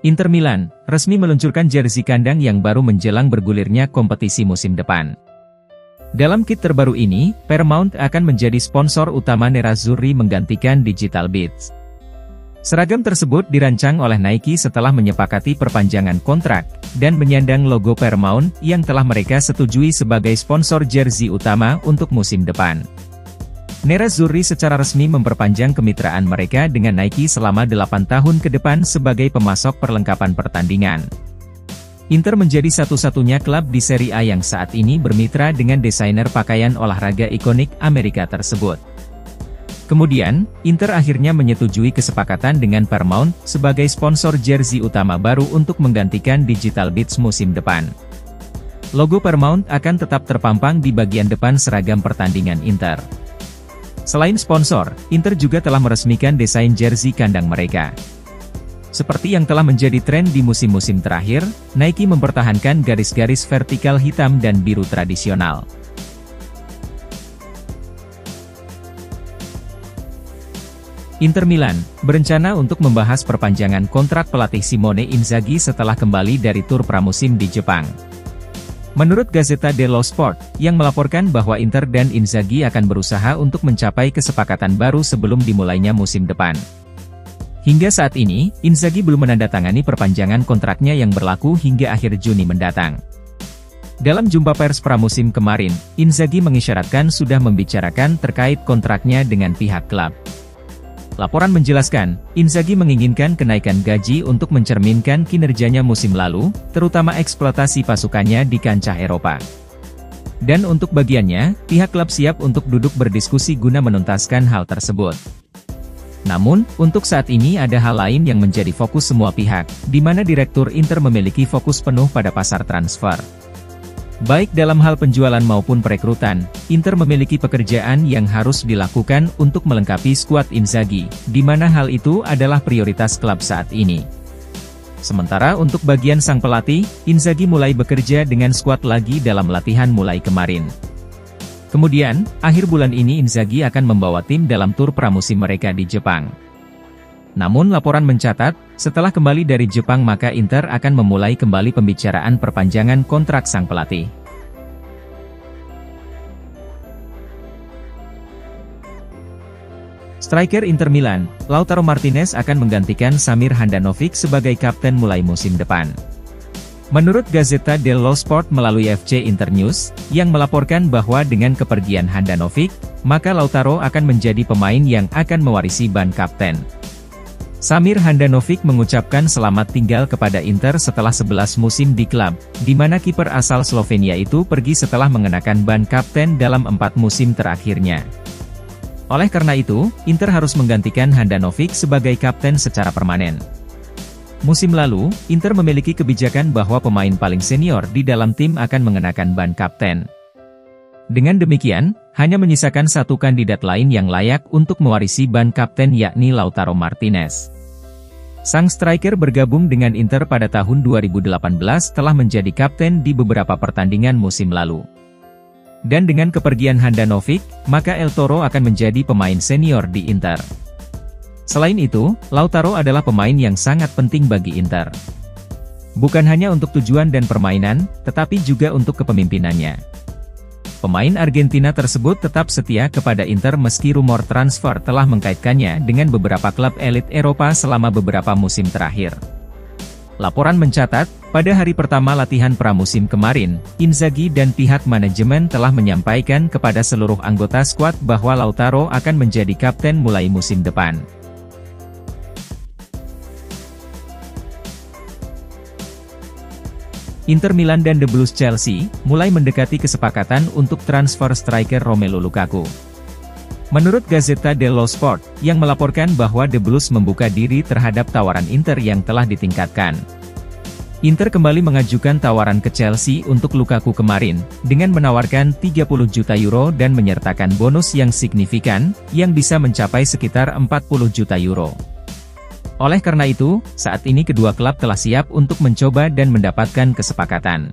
Inter Milan resmi meluncurkan jersey kandang yang baru menjelang bergulirnya kompetisi musim depan. Dalam kit terbaru ini, Paramount akan menjadi sponsor utama Nerazzurri menggantikan Digital Beats. Seragam tersebut dirancang oleh Nike setelah menyepakati perpanjangan kontrak, dan menyandang logo Paramount yang telah mereka setujui sebagai sponsor jersey utama untuk musim depan. Nerazzurri secara resmi memperpanjang kemitraan mereka dengan Nike selama 8 tahun ke depan sebagai pemasok perlengkapan pertandingan. Inter menjadi satu-satunya klub di Serie A yang saat ini bermitra dengan desainer pakaian olahraga ikonik Amerika tersebut. Kemudian, Inter akhirnya menyetujui kesepakatan dengan Paramount sebagai sponsor jersey utama baru untuk menggantikan Digital Beats musim depan. Logo Paramount akan tetap terpampang di bagian depan seragam pertandingan Inter. Selain sponsor, Inter juga telah meresmikan desain jersey kandang mereka. Seperti yang telah menjadi tren di musim-musim terakhir, Nike mempertahankan garis-garis vertikal hitam dan biru tradisional. Inter Milan berencana untuk membahas perpanjangan kontrak pelatih Simone Inzaghi setelah kembali dari tur pramusim di Jepang. Menurut Gazzetta dello Sport, yang melaporkan bahwa Inter dan Inzaghi akan berusaha untuk mencapai kesepakatan baru sebelum dimulainya musim depan. Hingga saat ini, Inzaghi belum menandatangani perpanjangan kontraknya yang berlaku hingga akhir Juni mendatang. Dalam jumpa pers pramusim kemarin, Inzaghi mengisyaratkan sudah membicarakan terkait kontraknya dengan pihak klub. Laporan menjelaskan, Inzaghi menginginkan kenaikan gaji untuk mencerminkan kinerjanya musim lalu, terutama eksploitasi pasukannya di kancah Eropa. Dan untuk bagiannya, pihak klub siap untuk duduk berdiskusi guna menuntaskan hal tersebut. Namun, untuk saat ini ada hal lain yang menjadi fokus semua pihak, di mana Direktur Inter memiliki fokus penuh pada pasar transfer. Baik dalam hal penjualan maupun perekrutan, Inter memiliki pekerjaan yang harus dilakukan untuk melengkapi skuad Inzaghi, di mana hal itu adalah prioritas klub saat ini. Sementara untuk bagian sang pelatih, Inzaghi mulai bekerja dengan skuad lagi dalam latihan mulai kemarin. Kemudian, akhir bulan ini Inzaghi akan membawa tim dalam tur pramusim mereka di Jepang. Namun laporan mencatat, setelah kembali dari Jepang maka Inter akan memulai kembali pembicaraan perpanjangan kontrak sang pelatih. Striker Inter Milan, Lautaro Martinez akan menggantikan Samir Handanovic sebagai kapten mulai musim depan. Menurut Gazzetta dello Sport melalui FC Internews, yang melaporkan bahwa dengan kepergian Handanovic, maka Lautaro akan menjadi pemain yang akan mewarisi ban kapten. Samir Handanovic mengucapkan selamat tinggal kepada Inter setelah 11 musim di klub, di mana kiper asal Slovenia itu pergi setelah mengenakan ban kapten dalam 4 musim terakhirnya. Oleh karena itu, Inter harus menggantikan Handanovic sebagai kapten secara permanen. Musim lalu, Inter memiliki kebijakan bahwa pemain paling senior di dalam tim akan mengenakan ban kapten. Dengan demikian, hanya menyisakan satu kandidat lain yang layak untuk mewarisi ban kapten yakni Lautaro Martinez. Sang striker bergabung dengan Inter pada tahun 2018 telah menjadi kapten di beberapa pertandingan musim lalu. Dan dengan kepergian Handanovic, maka El Toro akan menjadi pemain senior di Inter. Selain itu, Lautaro adalah pemain yang sangat penting bagi Inter. Bukan hanya untuk tujuan dan permainan, tetapi juga untuk kepemimpinannya. Pemain Argentina tersebut tetap setia kepada Inter meski rumor transfer telah mengkaitkannya dengan beberapa klub elit Eropa selama beberapa musim terakhir. Laporan mencatat, pada hari pertama latihan pramusim kemarin, Inzaghi dan pihak manajemen telah menyampaikan kepada seluruh anggota skuad bahwa Lautaro akan menjadi kapten mulai musim depan. Inter Milan dan The Blues Chelsea mulai mendekati kesepakatan untuk transfer striker Romelu Lukaku. Menurut Gazzetta dello Sport, yang melaporkan bahwa The Blues membuka diri terhadap tawaran Inter yang telah ditingkatkan. Inter kembali mengajukan tawaran ke Chelsea untuk Lukaku kemarin, dengan menawarkan 30 juta euro dan menyertakan bonus yang signifikan, yang bisa mencapai sekitar 40 juta euro. Oleh karena itu, saat ini kedua klub telah siap untuk mencoba dan mendapatkan kesepakatan.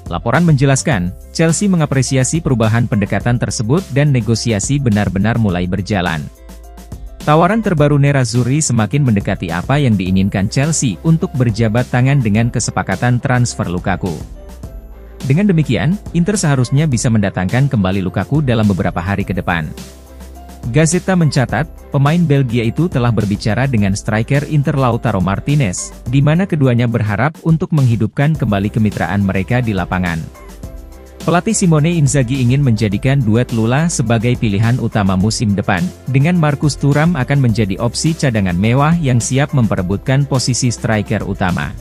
Laporan menjelaskan, Chelsea mengapresiasi perubahan pendekatan tersebut dan negosiasi benar-benar mulai berjalan. Tawaran terbaru Nerazzurri semakin mendekati apa yang diinginkan Chelsea untuk berjabat tangan dengan kesepakatan transfer Lukaku. Dengan demikian, Inter seharusnya bisa mendatangkan kembali Lukaku dalam beberapa hari ke depan. Gazzetta mencatat, pemain Belgia itu telah berbicara dengan striker Inter Lautaro Martinez, di mana keduanya berharap untuk menghidupkan kembali kemitraan mereka di lapangan. Pelatih Simone Inzaghi ingin menjadikan duet Lula sebagai pilihan utama musim depan, dengan Marcus Thuram akan menjadi opsi cadangan mewah yang siap memperebutkan posisi striker utama.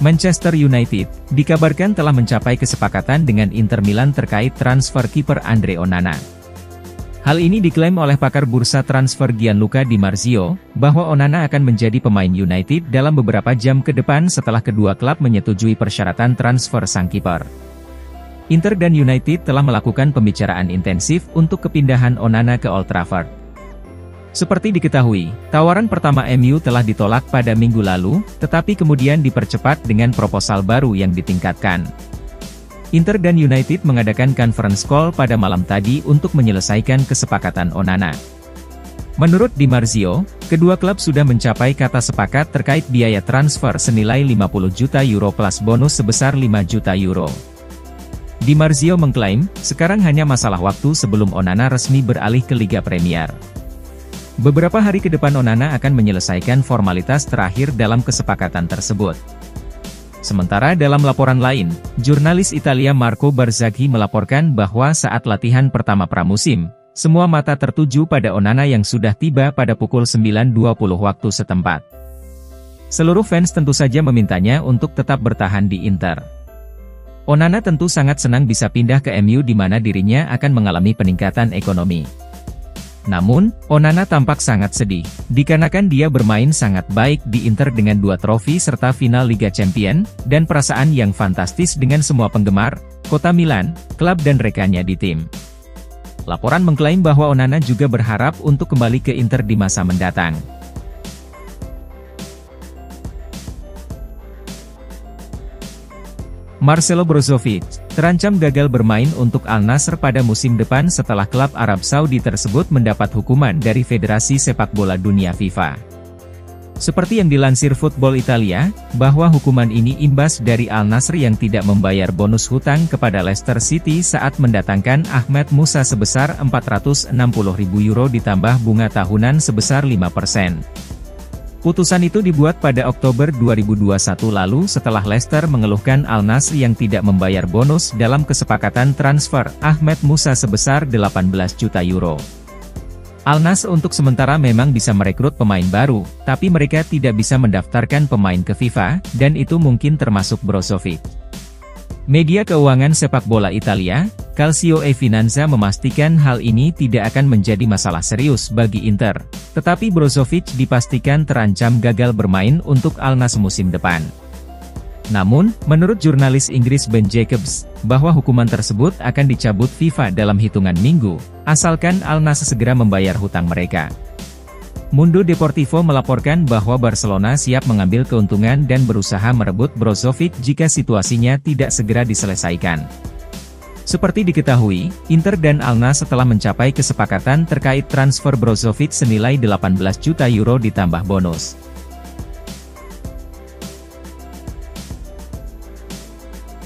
Manchester United dikabarkan telah mencapai kesepakatan dengan Inter Milan terkait transfer kiper Andre Onana. Hal ini diklaim oleh pakar bursa transfer Gianluca Di Marzio, bahwa Onana akan menjadi pemain United dalam beberapa jam ke depan setelah kedua klub menyetujui persyaratan transfer sang kiper. Inter dan United telah melakukan pembicaraan intensif untuk kepindahan Onana ke Old Trafford. Seperti diketahui, tawaran pertama MU telah ditolak pada minggu lalu, tetapi kemudian dipercepat dengan proposal baru yang ditingkatkan. Inter dan United mengadakan conference call pada malam tadi untuk menyelesaikan kesepakatan Onana. Menurut Di Marzio, kedua klub sudah mencapai kata sepakat terkait biaya transfer senilai 50 juta euro plus bonus sebesar 5 juta euro. Di Marzio mengklaim, sekarang hanya masalah waktu sebelum Onana resmi beralih ke Liga Premier. Beberapa hari ke depan Onana akan menyelesaikan formalitas terakhir dalam kesepakatan tersebut. Sementara dalam laporan lain, jurnalis Italia Marco Barzaghi melaporkan bahwa saat latihan pertama pramusim, semua mata tertuju pada Onana yang sudah tiba pada pukul 9.20 waktu setempat. Seluruh fans tentu saja memintanya untuk tetap bertahan di Inter. Onana tentu sangat senang bisa pindah ke MU di mana dirinya akan mengalami peningkatan ekonomi. Namun, Onana tampak sangat sedih, dikarenakan dia bermain sangat baik di Inter dengan 2 trofi serta final Liga Champions, dan perasaan yang fantastis dengan semua penggemar, kota Milan, klub dan rekannya di tim. Laporan mengklaim bahwa Onana juga berharap untuk kembali ke Inter di masa mendatang. Marcelo Brozovic terancam gagal bermain untuk Al Nassr pada musim depan setelah klub Arab Saudi tersebut mendapat hukuman dari Federasi Sepak Bola Dunia FIFA. Seperti yang dilansir Football Italia, bahwa hukuman ini imbas dari Al Nassr yang tidak membayar bonus hutang kepada Leicester City saat mendatangkan Ahmed Musa sebesar 460.000 euro ditambah bunga tahunan sebesar 5%. Putusan itu dibuat pada Oktober 2021 lalu setelah Leicester mengeluhkan Al Nassr yang tidak membayar bonus dalam kesepakatan transfer Ahmed Musa sebesar 18 juta euro. Al Nassr untuk sementara memang bisa merekrut pemain baru, tapi mereka tidak bisa mendaftarkan pemain ke FIFA, dan itu mungkin termasuk Brozovic. Media keuangan sepak bola Italia, Calcio e Finanza memastikan hal ini tidak akan menjadi masalah serius bagi Inter, tetapi Brozovic dipastikan terancam gagal bermain untuk Al Nassr musim depan. Namun, menurut jurnalis Inggris Ben Jacobs, bahwa hukuman tersebut akan dicabut FIFA dalam hitungan minggu, asalkan Al Nassr segera membayar hutang mereka. Mundo Deportivo melaporkan bahwa Barcelona siap mengambil keuntungan dan berusaha merebut Brozovic jika situasinya tidak segera diselesaikan. Seperti diketahui, Inter dan Al Nassr telah mencapai kesepakatan terkait transfer Brozovic senilai 18 juta euro ditambah bonus.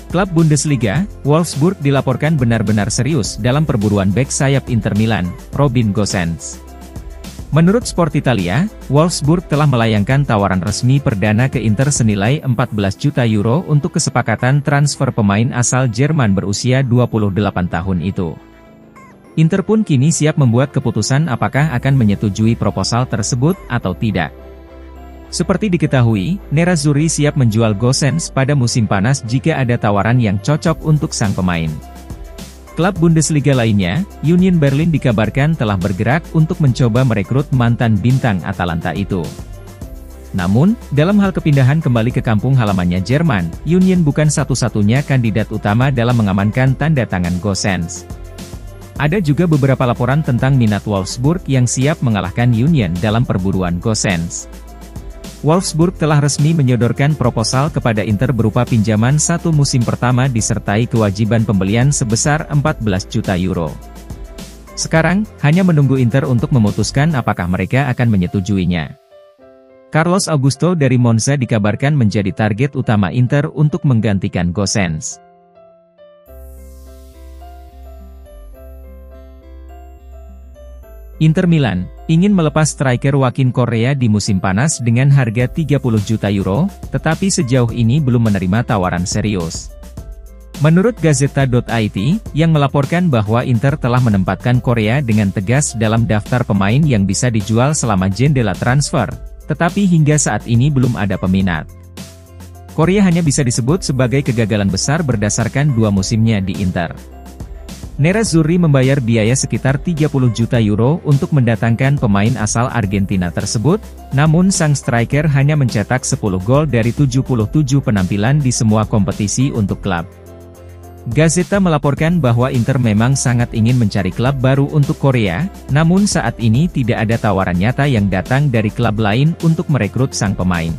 Klub Bundesliga, Wolfsburg dilaporkan benar-benar serius dalam perburuan bek sayap Inter Milan, Robin Gosens. Menurut Sport Italia, Wolfsburg telah melayangkan tawaran resmi perdana ke Inter senilai 14 juta euro untuk kesepakatan transfer pemain asal Jerman berusia 28 tahun itu. Inter pun kini siap membuat keputusan apakah akan menyetujui proposal tersebut atau tidak. Seperti diketahui, Nerazzurri siap menjual Gosens pada musim panas jika ada tawaran yang cocok untuk sang pemain. Klub Bundesliga lainnya, Union Berlin dikabarkan telah bergerak untuk mencoba merekrut mantan bintang Atalanta itu. Namun, dalam hal kepindahan kembali ke kampung halamannya Jerman, Union bukan satu-satunya kandidat utama dalam mengamankan tanda tangan Gosens. Ada juga beberapa laporan tentang minat Wolfsburg yang siap mengalahkan Union dalam perburuan Gosens. Wolfsburg telah resmi menyodorkan proposal kepada Inter berupa pinjaman 1 musim pertama disertai kewajiban pembelian sebesar 14 juta euro. Sekarang, hanya menunggu Inter untuk memutuskan apakah mereka akan menyetujuinya. Carlos Augusto dari Monza dikabarkan menjadi target utama Inter untuk menggantikan Gosens. Inter Milan ingin melepas striker Joaquin Correa di musim panas dengan harga 30 juta euro, tetapi sejauh ini belum menerima tawaran serius. Menurut Gazzetta.it, yang melaporkan bahwa Inter telah menempatkan Correa dengan tegas dalam daftar pemain yang bisa dijual selama jendela transfer, tetapi hingga saat ini belum ada peminat. Correa hanya bisa disebut sebagai kegagalan besar berdasarkan 2 musimnya di Inter. Nerazzurri membayar biaya sekitar 30 juta euro untuk mendatangkan pemain asal Argentina tersebut, namun sang striker hanya mencetak 10 gol dari 77 penampilan di semua kompetisi untuk klub. Gazzetta melaporkan bahwa Inter memang sangat ingin mencari klub baru untuk Correa, namun saat ini tidak ada tawaran nyata yang datang dari klub lain untuk merekrut sang pemain.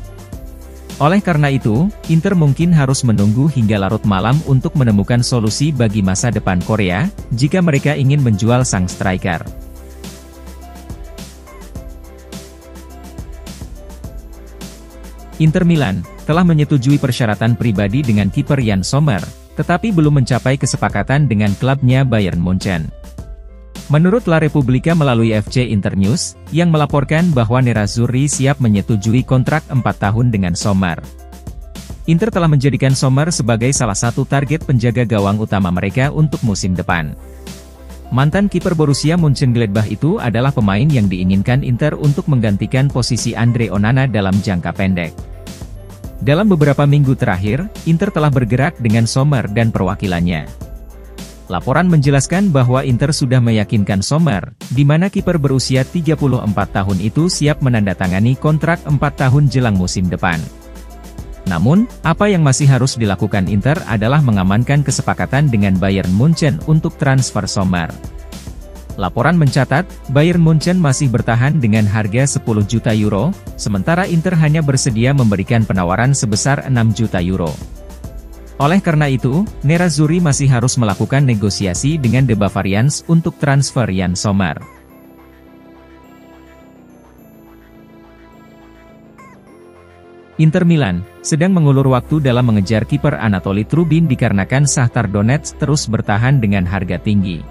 Oleh karena itu, Inter mungkin harus menunggu hingga larut malam untuk menemukan solusi bagi masa depan Correa, jika mereka ingin menjual sang striker. Inter Milan telah menyetujui persyaratan pribadi dengan kiper Yann Sommer, tetapi belum mencapai kesepakatan dengan klubnya Bayern Munchen. Menurut La Repubblica melalui FC Internews, yang melaporkan bahwa Nerazzurri siap menyetujui kontrak 4 tahun dengan Sommer. Inter telah menjadikan Sommer sebagai salah satu target penjaga gawang utama mereka untuk musim depan. Mantan kiper Borussia Mönchengladbach itu adalah pemain yang diinginkan Inter untuk menggantikan posisi Andre Onana dalam jangka pendek. Dalam beberapa minggu terakhir, Inter telah bergerak dengan Sommer dan perwakilannya. Laporan menjelaskan bahwa Inter sudah meyakinkan Sommer, di mana kiper berusia 34 tahun itu siap menandatangani kontrak 4 tahun jelang musim depan. Namun, apa yang masih harus dilakukan Inter adalah mengamankan kesepakatan dengan Bayern Munchen untuk transfer Sommer. Laporan mencatat, Bayern Munchen masih bertahan dengan harga 10 juta euro, sementara Inter hanya bersedia memberikan penawaran sebesar 6 juta euro. Oleh karena itu, Nerazzurri masih harus melakukan negosiasi dengan The Bavarians untuk transfer Yann Sommer. Inter Milan sedang mengulur waktu dalam mengejar kiper Anatoli Trubin dikarenakan Shakhtar Donetsk terus bertahan dengan harga tinggi.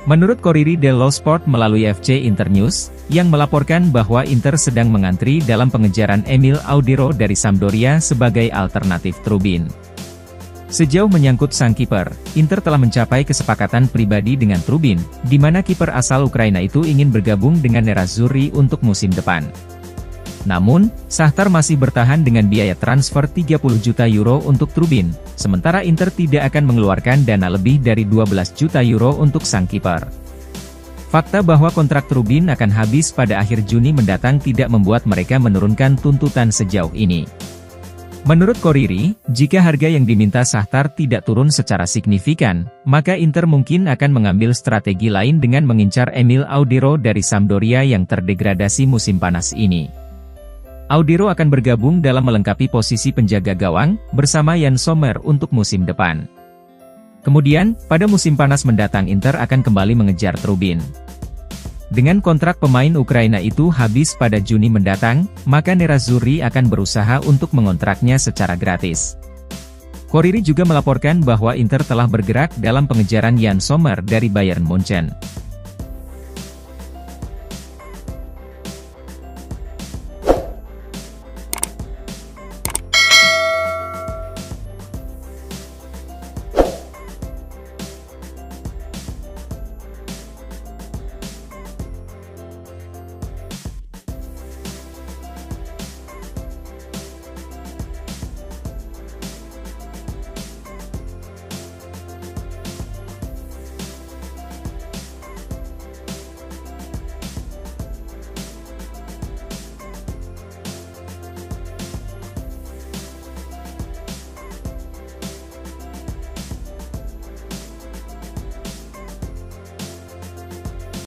Menurut Corriere dello Sport melalui FC Internews, yang melaporkan bahwa Inter sedang mengantri dalam pengejaran Emil Audero dari Sampdoria sebagai alternatif Trubin. Sejauh menyangkut sang kiper, Inter telah mencapai kesepakatan pribadi dengan Trubin, di mana kiper asal Ukraina itu ingin bergabung dengan Nerazzurri untuk musim depan. Namun, Shakhtar masih bertahan dengan biaya transfer 30 juta euro untuk Trubin, sementara Inter tidak akan mengeluarkan dana lebih dari 12 juta euro untuk sang kiper. Fakta bahwa kontrak Trubin akan habis pada akhir Juni mendatang tidak membuat mereka menurunkan tuntutan sejauh ini. Menurut Corriere, jika harga yang diminta Shakhtar tidak turun secara signifikan, maka Inter mungkin akan mengambil strategi lain dengan mengincar Emil Audero dari Sampdoria yang terdegradasi musim panas ini. Audero akan bergabung dalam melengkapi posisi penjaga gawang, bersama Yann Sommer untuk musim depan. Kemudian, pada musim panas mendatang Inter akan kembali mengejar Trubin. Dengan kontrak pemain Ukraina itu habis pada Juni mendatang, maka Nerazzurri akan berusaha untuk mengontraknya secara gratis. Corriere juga melaporkan bahwa Inter telah bergerak dalam pengejaran Yann Sommer dari Bayern Munchen.